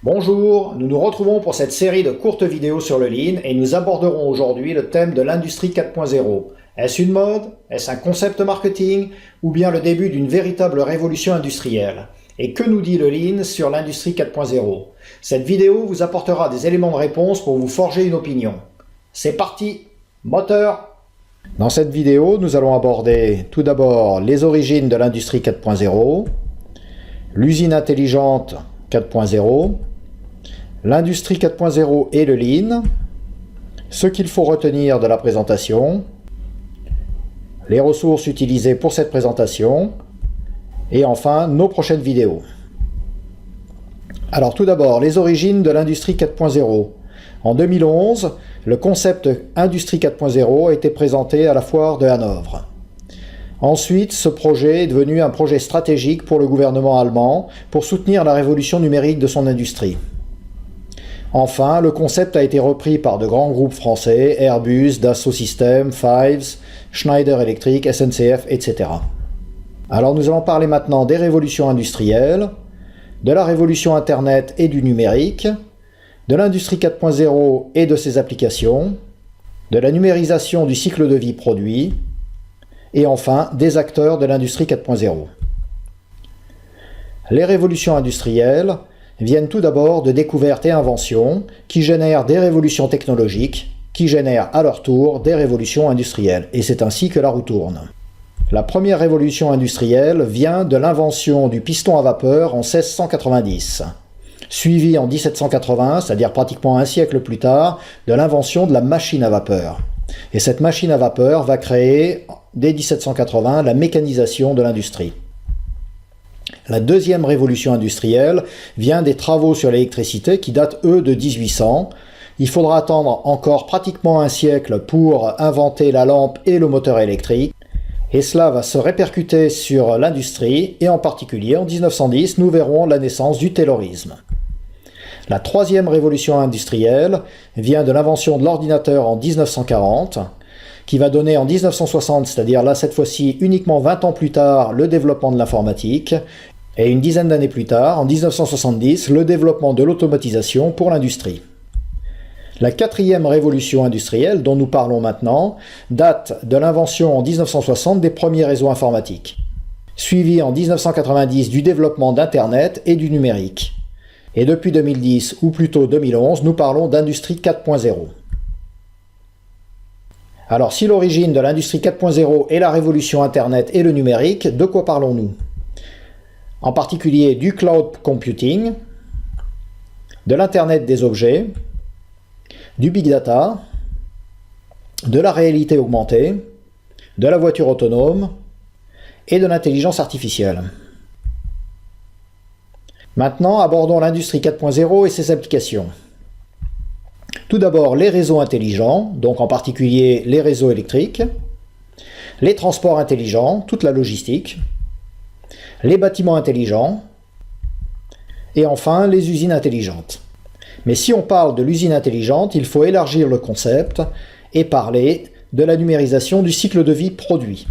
Bonjour, nous nous retrouvons pour cette série de courtes vidéos sur le Lean et nous aborderons aujourd'hui le thème de l'industrie 4.0. Est-ce une mode? Est-ce un concept marketing? Ou bien le début d'une véritable révolution industrielle? Et que nous dit le Lean sur l'industrie 4.0? Cette vidéo vous apportera des éléments de réponse pour vous forger une opinion. C'est parti, moteur! Dans cette vidéo, nous allons aborder tout d'abord les origines de l'industrie 4.0, l'usine intelligente 4.0, l'industrie 4.0 et le Lean, ce qu'il faut retenir de la présentation, les ressources utilisées pour cette présentation, et enfin nos prochaines vidéos. Alors tout d'abord, les origines de l'industrie 4.0. En 2011, le concept Industrie 4.0 a été présenté à la foire de Hanovre. Ensuite, ce projet est devenu un projet stratégique pour le gouvernement allemand pour soutenir la révolution numérique de son industrie. Enfin, le concept a été repris par de grands groupes français, Airbus, Dassault Systèmes, Fives, Schneider Electric, SNCF, etc. Alors nous allons parler maintenant des révolutions industrielles, de la révolution Internet et du numérique, de l'industrie 4.0 et de ses applications, de la numérisation du cycle de vie produit, et enfin des acteurs de l'industrie 4.0. Les révolutions industrielles viennent tout d'abord de découvertes et inventions qui génèrent des révolutions technologiques, qui génèrent à leur tour des révolutions industrielles, et c'est ainsi que la roue tourne. La première révolution industrielle vient de l'invention du piston à vapeur en 1690. Suivi en 1780, c'est-à-dire pratiquement un siècle plus tard, de l'invention de la machine à vapeur. Et cette machine à vapeur va créer, dès 1780, la mécanisation de l'industrie. La deuxième révolution industrielle vient des travaux sur l'électricité qui datent, eux, de 1800. Il faudra attendre encore pratiquement un siècle pour inventer la lampe et le moteur électrique. Et cela va se répercuter sur l'industrie, et en particulier en 1910, nous verrons la naissance du taylorisme. La troisième révolution industrielle vient de l'invention de l'ordinateur en 1940, qui va donner en 1960, c'est-à-dire là cette fois-ci uniquement 20 ans plus tard, le développement de l'informatique, et une dizaine d'années plus tard, en 1970, le développement de l'automatisation pour l'industrie. La quatrième révolution industrielle, dont nous parlons maintenant, date de l'invention en 1960 des premiers réseaux informatiques, suivi en 1990 du développement d'Internet et du numérique. Et depuis 2010, ou plutôt 2011, nous parlons d'industrie 4.0. Alors si l'origine de l'industrie 4.0 est la révolution Internet et le numérique, de quoi parlons-nous? En particulier du cloud computing, de l'Internet des objets, du big data, de la réalité augmentée, de la voiture autonome et de l'intelligence artificielle. Maintenant, abordons l'industrie 4.0 et ses applications. Tout d'abord, les réseaux intelligents, donc en particulier les réseaux électriques, les transports intelligents, toute la logistique, les bâtiments intelligents, et enfin les usines intelligentes. Mais si on parle de l'usine intelligente, il faut élargir le concept et parler de la numérisation du cycle de vie produit.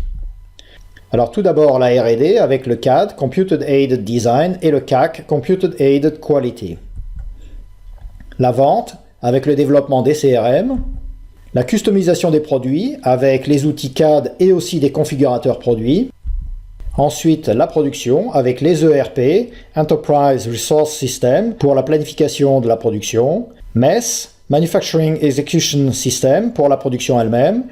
Alors tout d'abord la R&D avec le CAD, Computer Aided Design, et le CAQ, Computer Aided Quality. La vente avec le développement des CRM, la customisation des produits avec les outils CAD et aussi des configurateurs produits. Ensuite, la production avec les ERP, Enterprise Resource System, pour la planification de la production, MES, Manufacturing Execution System, pour la production elle-même,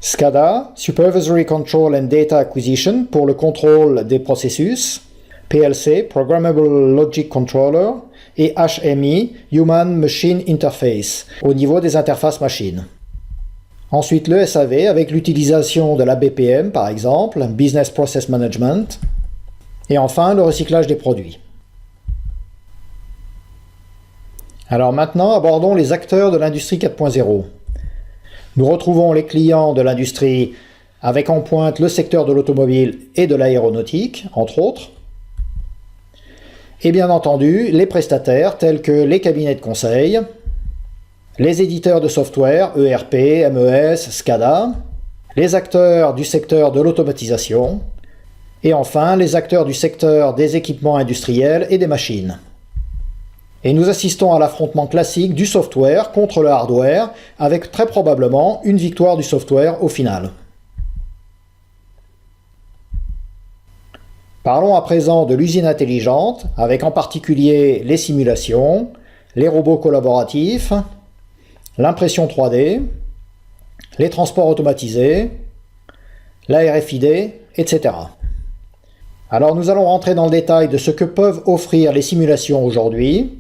SCADA, Supervisory Control and Data Acquisition, pour le contrôle des processus, PLC, Programmable Logic Controller, et HMI, Human Machine Interface, au niveau des interfaces machines. Ensuite, le SAV avec l'utilisation de la BPM, par exemple, Business Process Management. Et enfin, le recyclage des produits. Alors maintenant, abordons les acteurs de l'industrie 4.0. Nous retrouvons les clients de l'industrie avec en pointe le secteur de l'automobile et de l'aéronautique, entre autres. Et bien entendu, les prestataires tels que les cabinets de conseil, les éditeurs de software, ERP, MES, SCADA, les acteurs du secteur de l'automatisation, et enfin les acteurs du secteur des équipements industriels et des machines. Et nous assistons à l'affrontement classique du software contre le hardware, avec très probablement une victoire du software au final. Parlons à présent de l'usine intelligente, avec en particulier les simulations, les robots collaboratifs, l'impression 3D, les transports automatisés, la RFID, etc. Alors nous allons rentrer dans le détail de ce que peuvent offrir les simulations aujourd'hui.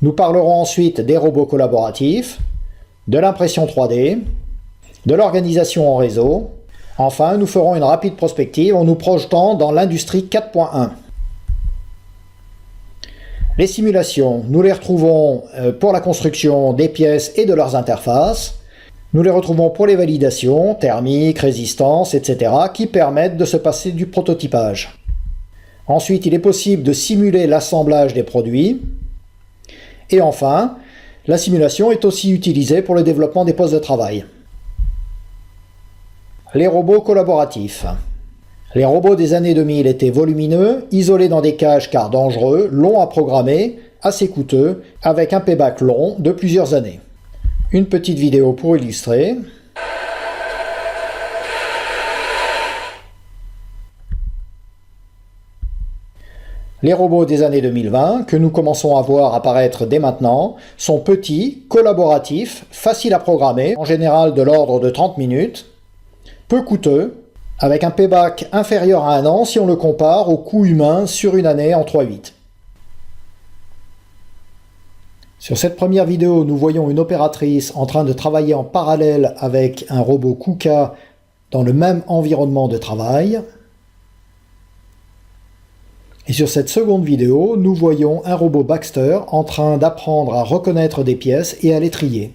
Nous parlerons ensuite des robots collaboratifs, de l'impression 3D, de l'organisation en réseau. Enfin, nous ferons une rapide prospective en nous projetant dans l'industrie 4.1. Les simulations, nous les retrouvons pour la construction des pièces et de leurs interfaces. Nous les retrouvons pour les validations, thermiques, résistance, etc., qui permettent de se passer du prototypage. Ensuite, il est possible de simuler l'assemblage des produits. Et enfin, la simulation est aussi utilisée pour le développement des postes de travail. Les robots collaboratifs. Les robots des années 2000 étaient volumineux, isolés dans des cages car dangereux, longs à programmer, assez coûteux, avec un payback long de plusieurs années. Une petite vidéo pour illustrer. Les robots des années 2020, que nous commençons à voir apparaître dès maintenant, sont petits, collaboratifs, faciles à programmer, en général de l'ordre de 30 minutes, peu coûteux, avec un payback inférieur à 1 an si on le compare au coût humain sur une année en 3/8. Sur cette première vidéo, nous voyons une opératrice en train de travailler en parallèle avec un robot KUKA dans le même environnement de travail. Et sur cette seconde vidéo, nous voyons un robot Baxter en train d'apprendre à reconnaître des pièces et à les trier.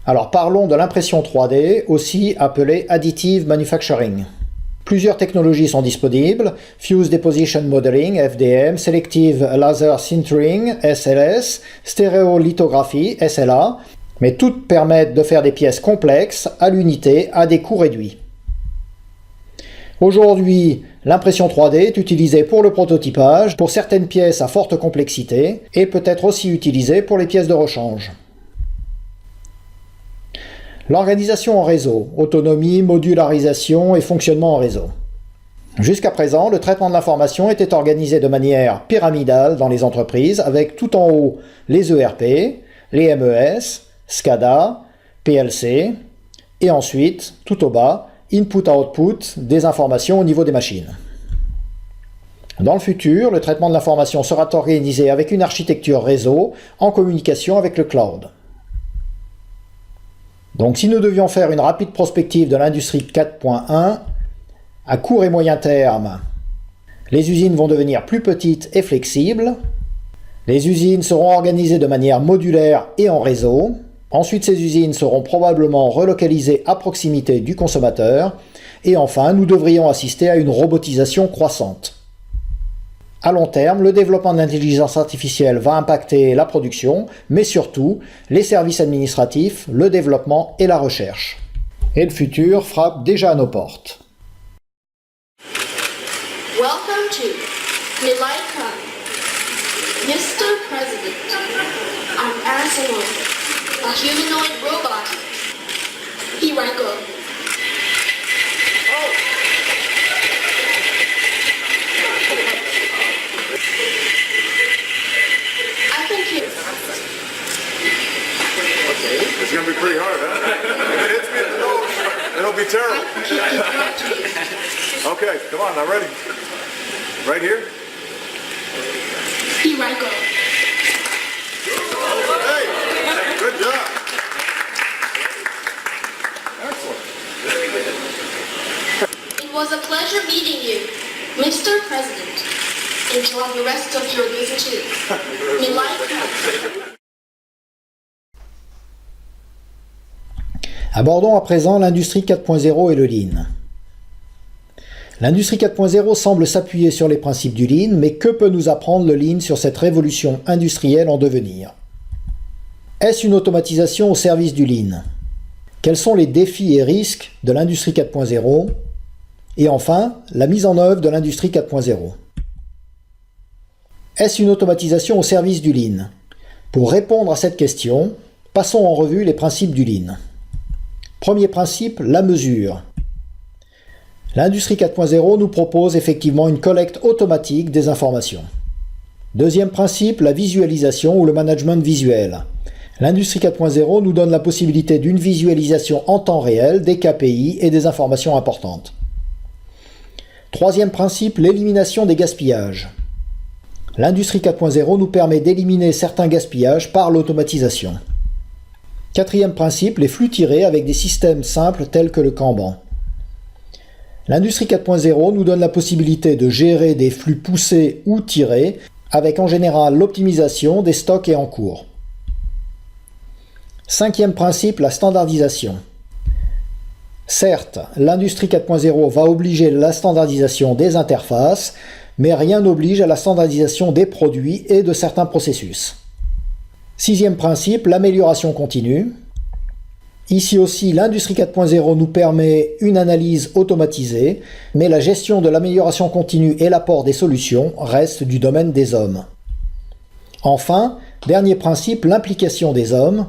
Alors parlons de l'impression 3D, aussi appelée Additive Manufacturing. Plusieurs technologies sont disponibles, Fused Deposition Modeling, FDM, Selective Laser Sintering, SLS, Stéréolithographie, SLA, mais toutes permettent de faire des pièces complexes à l'unité à des coûts réduits. Aujourd'hui, l'impression 3D est utilisée pour le prototypage, pour certaines pièces à forte complexité, et peut être aussi utilisée pour les pièces de rechange. L'organisation en réseau, autonomie, modularisation et fonctionnement en réseau. Jusqu'à présent, le traitement de l'information était organisé de manière pyramidale dans les entreprises, avec tout en haut les ERP, les MES, SCADA, PLC, et ensuite, tout au bas, input-output des informations au niveau des machines. Dans le futur, le traitement de l'information sera organisé avec une architecture réseau en communication avec le cloud. Donc si nous devions faire une rapide prospective de l'industrie 4.1, à court et moyen terme, les usines vont devenir plus petites et flexibles, les usines seront organisées de manière modulaire et en réseau, ensuite ces usines seront probablement relocalisées à proximité du consommateur, et enfin nous devrions assister à une robotisation croissante. À long terme, le développement de l'intelligence artificielle va impacter la production, mais surtout les services administratifs, le développement et la recherche. Et le futur frappe déjà à nos portes. Welcome to Milaika. Mr. President, I'm Arsenal, a humanoid robot. Here I go. It's going to be pretty hard, huh? If it hits me in the nose, it'll be terrible. Okay, come on, now ready. Right here? Here I go. Hey, good job. Excellent. It was a pleasure meeting you, Mr. President. Enjoy the rest of your visit too. Milaika. Abordons à présent l'industrie 4.0 et le Lean. L'industrie 4.0 semble s'appuyer sur les principes du Lean, mais que peut nous apprendre le Lean sur cette révolution industrielle en devenir? Est-ce une automatisation au service du Lean? Quels sont les défis et risques de l'industrie 4.0? Et enfin, la mise en œuvre de l'industrie 4.0. Est-ce une automatisation au service du Lean? Pour répondre à cette question, passons en revue les principes du Lean. Premier principe, la mesure. L'industrie 4.0 nous propose effectivement une collecte automatique des informations. Deuxième principe, la visualisation ou le management visuel. L'industrie 4.0 nous donne la possibilité d'une visualisation en temps réel des KPI et des informations importantes. Troisième principe, l'élimination des gaspillages. L'industrie 4.0 nous permet d'éliminer certains gaspillages par l'automatisation. Quatrième principe, les flux tirés avec des systèmes simples tels que le Kanban. L'industrie 4.0 nous donne la possibilité de gérer des flux poussés ou tirés avec en général l'optimisation des stocks et en cours. Cinquième principe, la standardisation. Certes, l'industrie 4.0 va obliger la standardisation des interfaces, mais rien n'oblige à la standardisation des produits et de certains processus. Sixième principe, l'amélioration continue. Ici aussi, l'industrie 4.0 nous permet une analyse automatisée, mais la gestion de l'amélioration continue et l'apport des solutions restent du domaine des hommes. Enfin, dernier principe, l'implication des hommes.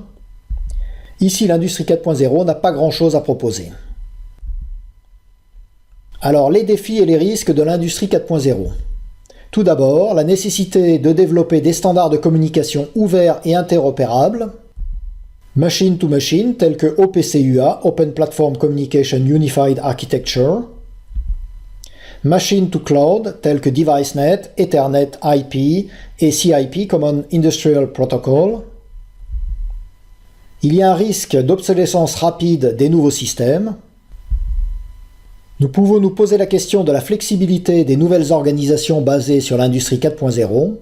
Ici, l'industrie 4.0 n'a pas grand-chose à proposer. Alors, les défis et les risques de l'industrie 4.0. Tout d'abord, la nécessité de développer des standards de communication ouverts et interopérables, machine to machine, tels que OPC-UA, Open Platform Communication Unified Architecture, machine to cloud, tels que DeviceNet, Ethernet IP et CIP, Common Industrial Protocol. Il y a un risque d'obsolescence rapide des nouveaux systèmes. Nous pouvons nous poser la question de la flexibilité des nouvelles organisations basées sur l'industrie 4.0.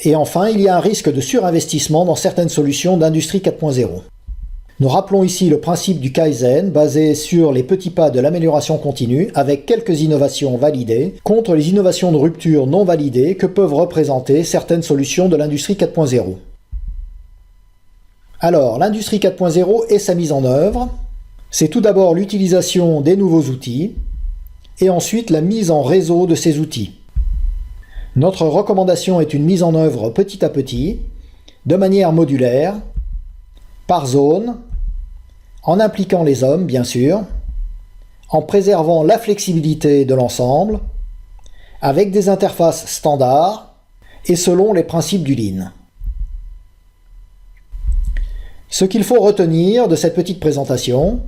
Et enfin, il y a un risque de surinvestissement dans certaines solutions d'industrie 4.0. Nous rappelons ici le principe du Kaizen basé sur les petits pas de l'amélioration continue avec quelques innovations validées contre les innovations de rupture non validées que peuvent représenter certaines solutions de l'industrie 4.0. Alors, l'industrie 4.0 et sa mise en œuvre, c'est tout d'abord l'utilisation des nouveaux outils et ensuite la mise en réseau de ces outils. Notre recommandation est une mise en œuvre petit à petit, de manière modulaire, par zone, en impliquant les hommes bien sûr, en préservant la flexibilité de l'ensemble, avec des interfaces standards et selon les principes du Lean. Ce qu'il faut retenir de cette petite présentation,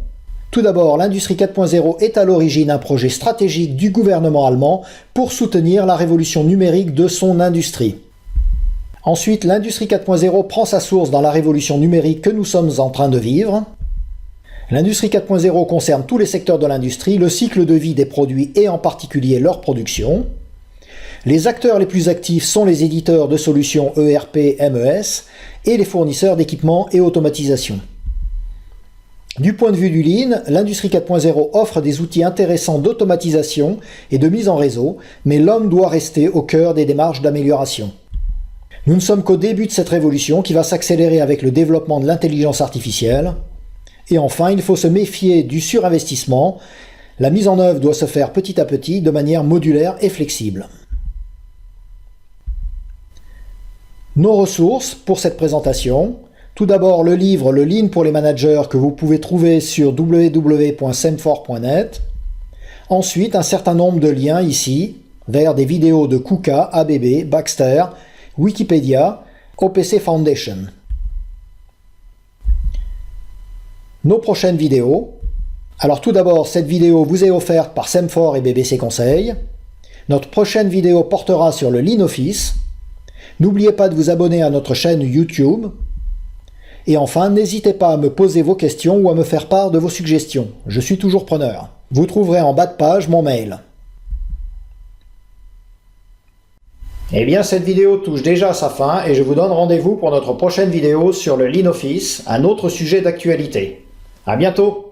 tout d'abord, l'industrie 4.0 est à l'origine d'un projet stratégique du gouvernement allemand pour soutenir la révolution numérique de son industrie. Ensuite, l'industrie 4.0 prend sa source dans la révolution numérique que nous sommes en train de vivre. L'industrie 4.0 concerne tous les secteurs de l'industrie, le cycle de vie des produits et en particulier leur production. Les acteurs les plus actifs sont les éditeurs de solutions ERP, MES et les fournisseurs d'équipements et automatisation. Du point de vue du Lean, l'industrie 4.0 offre des outils intéressants d'automatisation et de mise en réseau, mais l'homme doit rester au cœur des démarches d'amélioration. Nous ne sommes qu'au début de cette révolution qui va s'accélérer avec le développement de l'intelligence artificielle. Et enfin, il faut se méfier du surinvestissement. La mise en œuvre doit se faire petit à petit, de manière modulaire et flexible. Nos ressources pour cette présentation. Tout d'abord, le livre « Le Lean pour les managers » que vous pouvez trouver sur www.semfor.net. Ensuite, un certain nombre de liens ici vers des vidéos de KUKA, ABB, Baxter, Wikipédia, OPC Foundation. Nos prochaines vidéos. Alors tout d'abord, cette vidéo vous est offerte par Semfor et BBC Conseil. Notre prochaine vidéo portera sur le Lean Office. N'oubliez pas de vous abonner à notre chaîne YouTube. Et enfin, n'hésitez pas à me poser vos questions ou à me faire part de vos suggestions. Je suis toujours preneur. Vous trouverez en bas de page mon mail. Eh bien, cette vidéo touche déjà à sa fin et je vous donne rendez-vous pour notre prochaine vidéo sur le Lean Office, un autre sujet d'actualité. À bientôt!